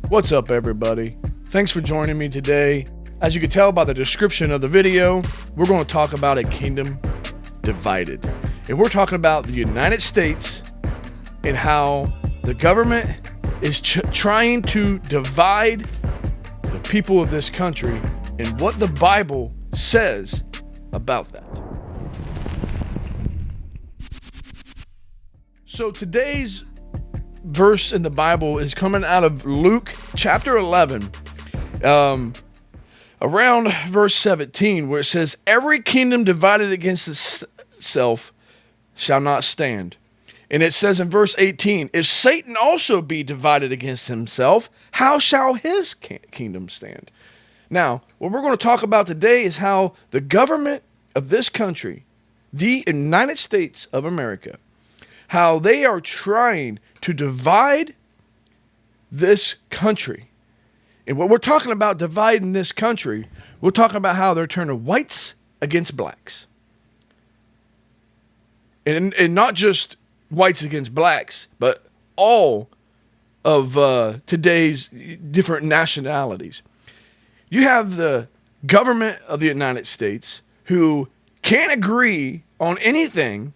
What's up, everybody? Thanks for joining me today. As you can tell by the description of the video, we're going to talk about a kingdom divided. And we're talking about the United States and how the government is trying to divide the people of this country and what the Bible says about that. So today's verse in the Bible is coming out of Luke chapter 11, around verse 17, where it says, "Every kingdom divided against itself shall not stand." And it says in verse 18, "If Satan also be divided against himself, how shall his kingdom stand?" Now, what we're going to talk about today is how the government of this country, the United States of America, how they are trying to divide this country. And what we're talking about dividing this country, we're talking about how they're turning whites against blacks. And not just whites against blacks, but all of today's different nationalities. You have the government of the United States who can't agree on anything.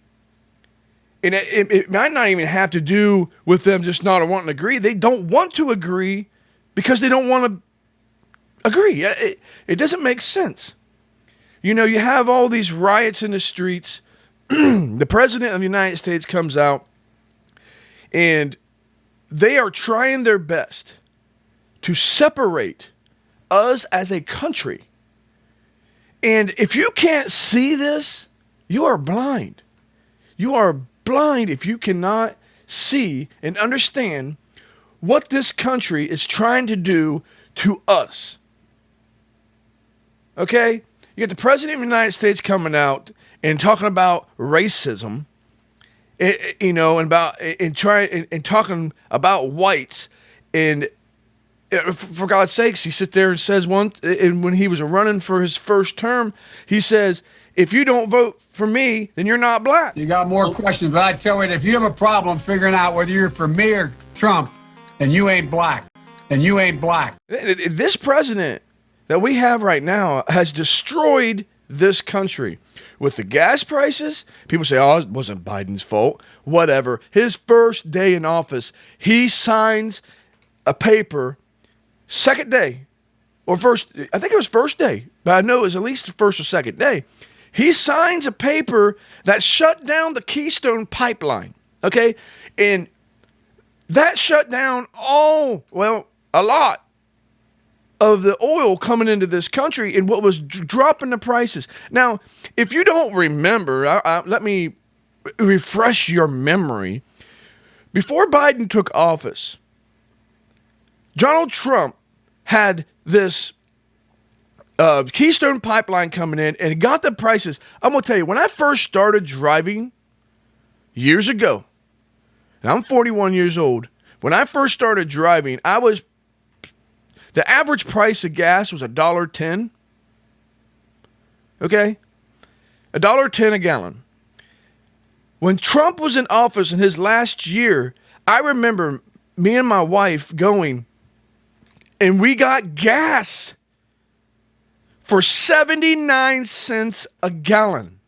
And it might not even have to do with them just not wanting to agree. They don't want to agree because they don't want to agree. It doesn't make sense. You know, you have all these riots in the streets. The president of the United States comes out, and they are trying their best to separate us as a country. And if you can't see this, you are blind. You are blind if you cannot see and understand what this country is trying to do to us. Okay? You got the president of the United States coming out and talking about racism, and talking about whites, and for God's sakes, he sits there and says and when he was running for his first term, he says, "If you don't vote for me, then you're not black." You got more questions, but I tell you, if you have a problem figuring out whether you're for me or Trump, then you ain't black. And you ain't black. This president that we have right now has destroyed this country. With the gas prices, people say, "Oh, it wasn't Biden's fault." Whatever. His first day in office, he signs a paper, second day, or first, I think it was first day, but I know it was at least the first or second day. He signs a paper that shut down the Keystone Pipeline, okay? And that shut down a lot of the oil coming into this country and what was dropping the prices. Now, if you don't remember, let me refresh your memory. Before Biden took office, Donald Trump had this Keystone Pipeline coming in and got the prices. I'm going to tell you, when I first started driving years ago, and I'm 41 years old, when I first started driving, the average price of gas was $1.10. Okay? $1.10 a gallon. When Trump was in office in his last year, I remember me and my wife going, and we got gas for 79 cents a gallon.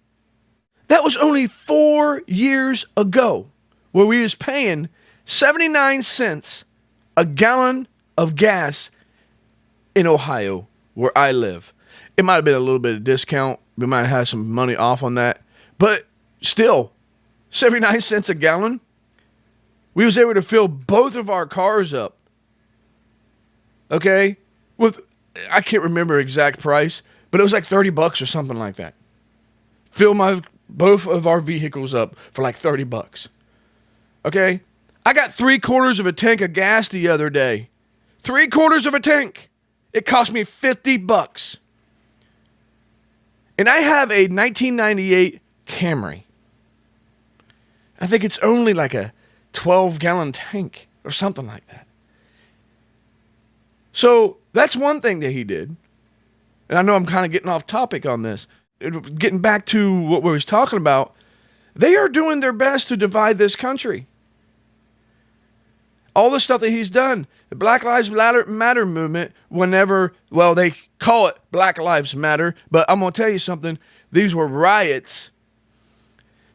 That was only 4 years ago, where we was paying 79 cents a gallon of gas in Ohio, where I live. It might have been a little bit of discount. We might have some money off on that. But still, 79 cents a gallon. We was able to fill both of our cars up. Okay? I can't remember exact price, but it was like $30 or something like that. Fill both of our vehicles up for like $30. Okay? I got 3/4 of a tank of gas the other day. 3/4 of a tank. It cost me $50. And I have a 1998 Camry. I think it's only like a 12-gallon tank or something like that. So that's one thing that he did. And I know I'm kind of getting off topic on this. Getting back to what we was talking about, they are doing their best to divide this country. all the stuff that he's done. The Black Lives Matter movement, they call it Black Lives Matter, but I'm going to tell you something. These were riots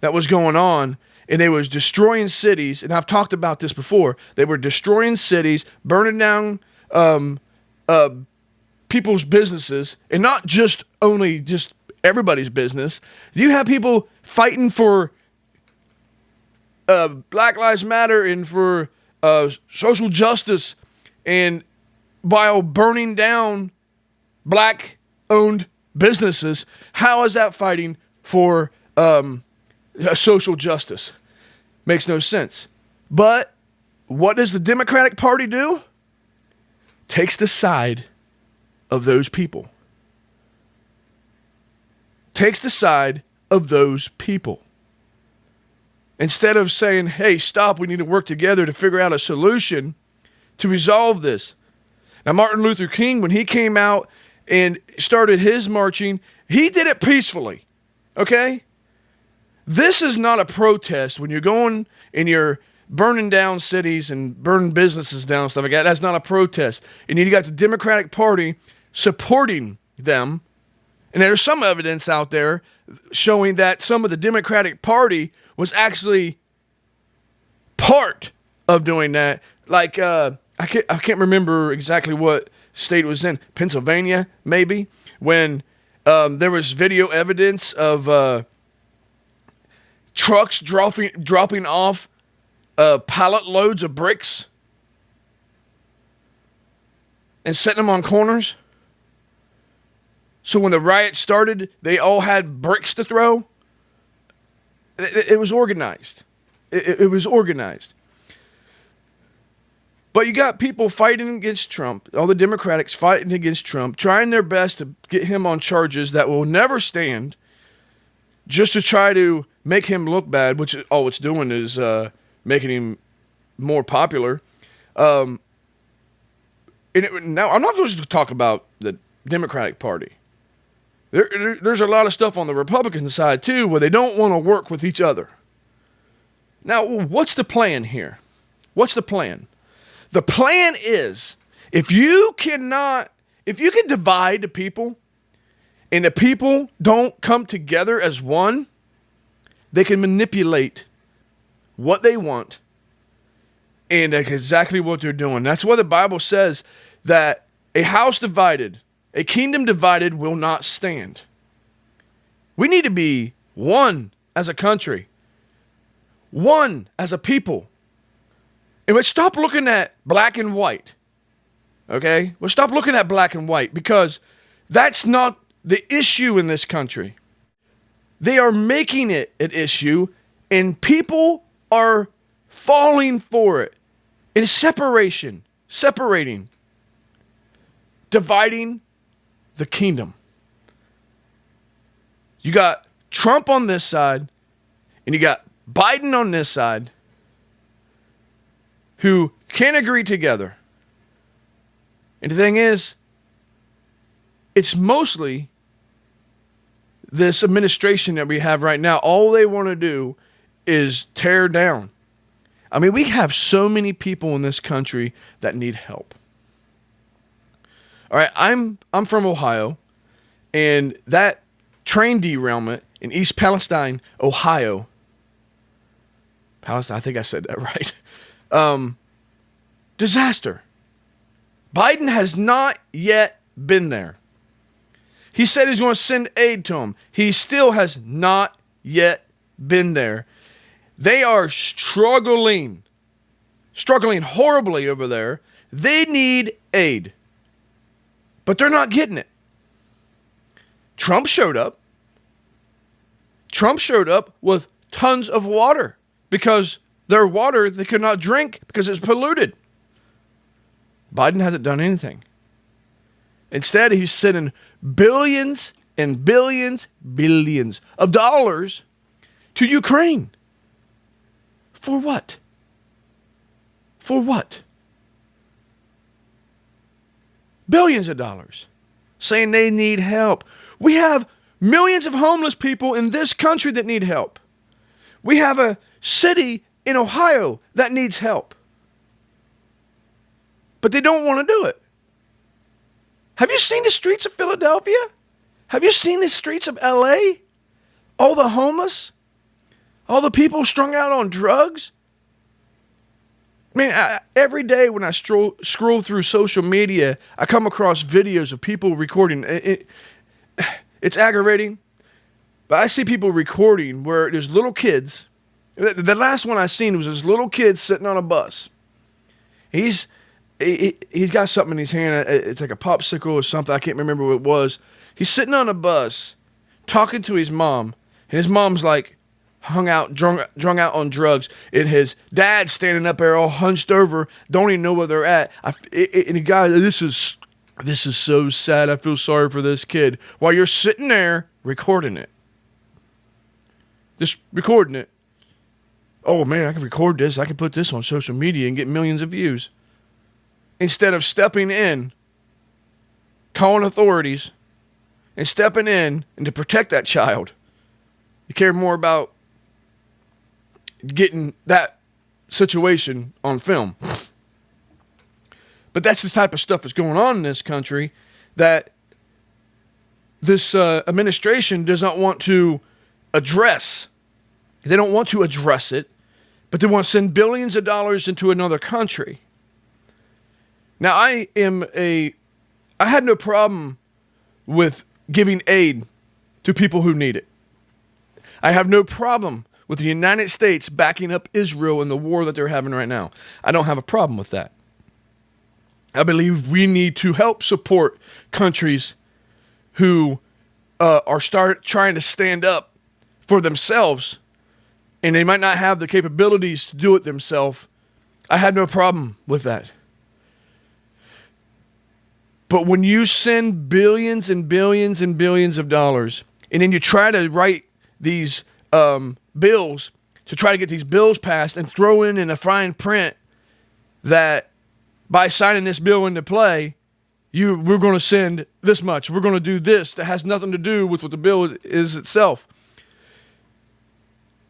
that was going on, and they was destroying cities, and I've talked about this before. They were destroying cities, burning down people's businesses, and not just everybody's business. You have people fighting for Black Lives Matter and for social justice, and while burning down black-owned businesses. How is that fighting for social justice? Makes no sense. But what does the Democratic Party do? Takes the side of those people. Takes the side of those people. Instead of saying, hey, stop, we need to work together to figure out a solution to resolve this. Now, Martin Luther King, when he came out and started his marching, he did it peacefully, okay? This is not a protest. When you're going and you're burning down cities and burning businesses down and stuff like that, that's not a protest. And you got the Democratic Party supporting them. And there's some evidence out there showing that some of the Democratic Party was actually part of doing that. Like, I can't remember exactly what state it was in. Pennsylvania, maybe, when there was video evidence of trucks dropping off pallet loads of bricks and setting them on corners. So when the riot started, they all had bricks to throw. It was organized. It was organized. But you got people fighting against Trump, all the Democrats fighting against Trump, trying their best to get him on charges that will never stand, just to try to make him look bad, which all it's doing is making him more popular. Now, I'm not going to talk about the Democratic Party. There's a lot of stuff on the Republican side, too, where they don't want to work with each other. Now, what's the plan here? What's the plan? The plan is, if you can divide the people, and the people don't come together as one, they can manipulate what they want, and that's exactly what they're doing. That's why the Bible says that a house divided, a kingdom divided will not stand. We need to be one as a country, one as a people. And let's stop looking at black and white, okay? Let's stop looking at black and white, because that's not the issue in this country. They are making it an issue, and people are falling for it. In separating, dividing the kingdom. You got Trump on this side, and you got Biden on this side, who can't agree together. And the thing is, it's mostly this administration that we have right now. All they want to do is tear down. I mean, we have so many people in this country that need help. All right, I'm from Ohio, and that train derailment in East Palestine, Ohio. Palestine, I think I said that right. Disaster. Biden has not yet been there. He said he's going to send aid to him. He still has not yet been there. They are struggling horribly over there. They need aid, but they're not getting it. Trump showed up. Trump showed up with tons of water, because their water they could not drink because it's polluted. Biden hasn't done anything. Instead, he's sending billions and billions of dollars to Ukraine. For what? For what? Billions of dollars. Saying they need help. We have millions of homeless people in this country that need help. We have a city in Ohio that needs help. but they don't want to do it. Have you seen the streets of Philadelphia? Have you seen the streets of LA? All the homeless? All the people strung out on drugs? I mean, every day when I scroll through social media, I come across videos of people recording. It's aggravating, but I see people recording where there's little kids. The last one I seen was this little kid sitting on a bus. He's got something in his hand. It's like a popsicle or something. I can't remember what it was. He's sitting on a bus talking to his mom, and his mom's like drunk out on drugs, and his dad standing up there all hunched over, don't even know where they're at. And the guy, this is so sad. I feel sorry for this kid. While you're sitting there recording it, just recording it. Oh man, I can record this. I can put this on social media and get millions of views. Instead of stepping in, calling authorities, and stepping in and to protect that child, you care more about getting that situation on film. But that's the type of stuff that's going on in this country that this administration does not want to address. They don't want to address it, but they want to send billions of dollars into another country. Now, I had no problem with giving aid to people who need it. I have no problem with the United States backing up Israel in the war that they're having right now. I don't have a problem with that. I believe we need to help support countries who are trying to stand up for themselves, and they might not have the capabilities to do it themselves. I had no problem with that. But when you send billions and billions and billions of dollars, and then you try to write these bills to try to get these bills passed and throw in a fine print that by signing this bill into play, we're going to send this much. We're going to do this that has nothing to do with what the bill is itself.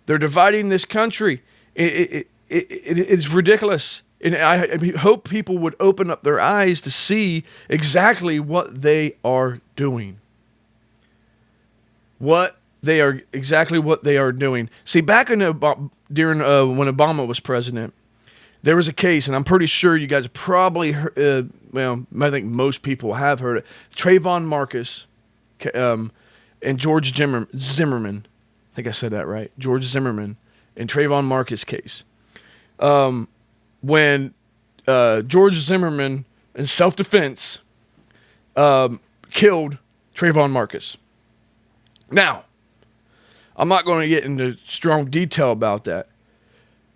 They're dividing this country. It's ridiculous. And I hope people would open up their eyes to see exactly what they are doing. Exactly what they are doing. See, back during when Obama was president, there was a case, and I'm pretty sure you guys probably heard, I think most people have heard it. Trayvon Marcus and George Zimmerman. I think I said that right. George Zimmerman and Trayvon Marcus case. When George Zimmerman, in self-defense, killed Trayvon Marcus. Now, I'm not going to get into strong detail about that,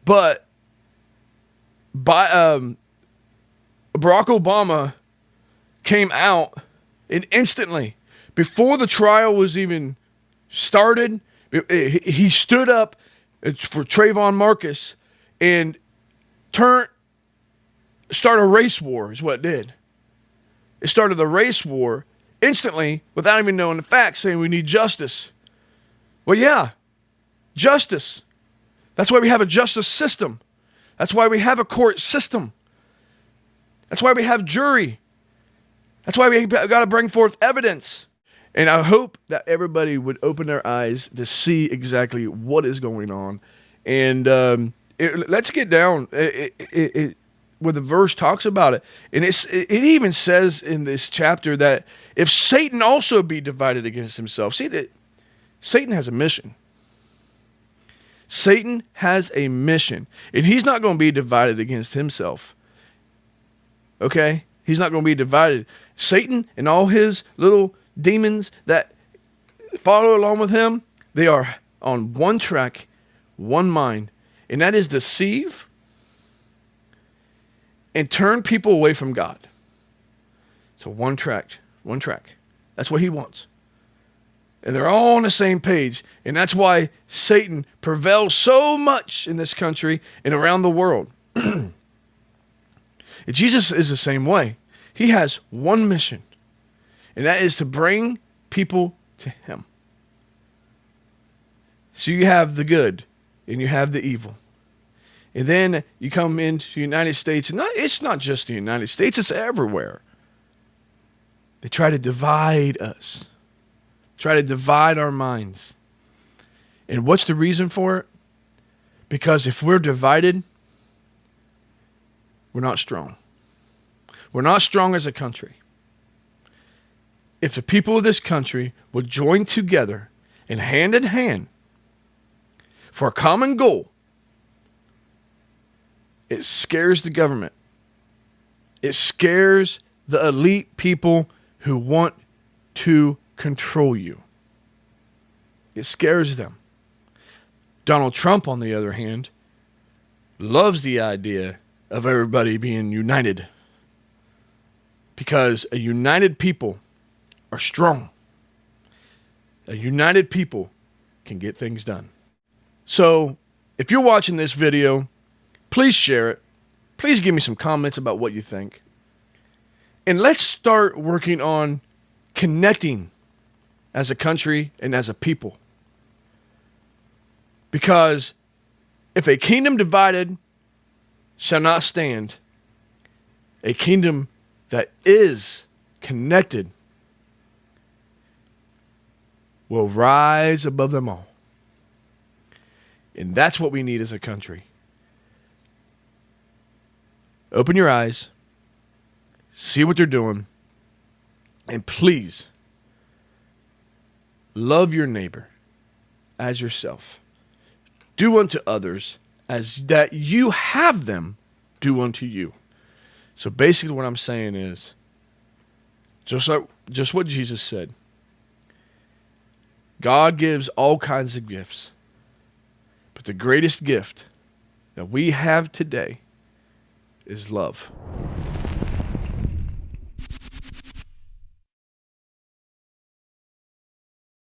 but Barack Obama came out and instantly, before the trial was even started, he stood up for Trayvon Marcus and start a race war is what it did. It started the race war instantly without even knowing the facts, saying we need justice. Well, yeah, justice. That's why we have a justice system. That's why we have a court system. That's why we have jury. That's why we got to bring forth evidence. And I hope that everybody would open their eyes to see exactly what is going on. And let's get down where the verse talks about it. And it even says in this chapter that if Satan also be divided against himself. See, that Satan has a mission. Satan has a mission. And he's not going to be divided against himself. Okay? He's not going to be divided. Satan and all his little demons that follow along with him, they are on one track, one mind. And that is deceive and turn people away from God. So one track. That's what he wants. And they're all on the same page. And that's why Satan prevails so much in this country and around the world. Jesus is the same way. He has one mission, and that is to bring people to him. So you have the good and you have the evil. And then you come into the United States, and it's not just the United States, it's everywhere. They try to divide us, try to divide our minds. And what's the reason for it? Because if we're divided, we're not strong. We're not strong as a country. If the people of this country would join together and hand in hand for a common goal, it scares the government. It scares the elite people who want to control you. It scares them. Donald Trump, on the other hand, loves the idea of everybody being united. Because a united people are strong. A united people can get things done. So, if you're watching this video, please share it. Please give me some comments about what you think. And let's start working on connecting as a country and as a people. Because if a kingdom divided shall not stand, a kingdom that is connected will rise above them all. And that's what we need as a country. Open your eyes, see what they're doing, and please love your neighbor as yourself. Do unto others as that you have them do unto you. So basically what I'm saying is, just what Jesus said. God gives all kinds of gifts. But the greatest gift that we have today is love.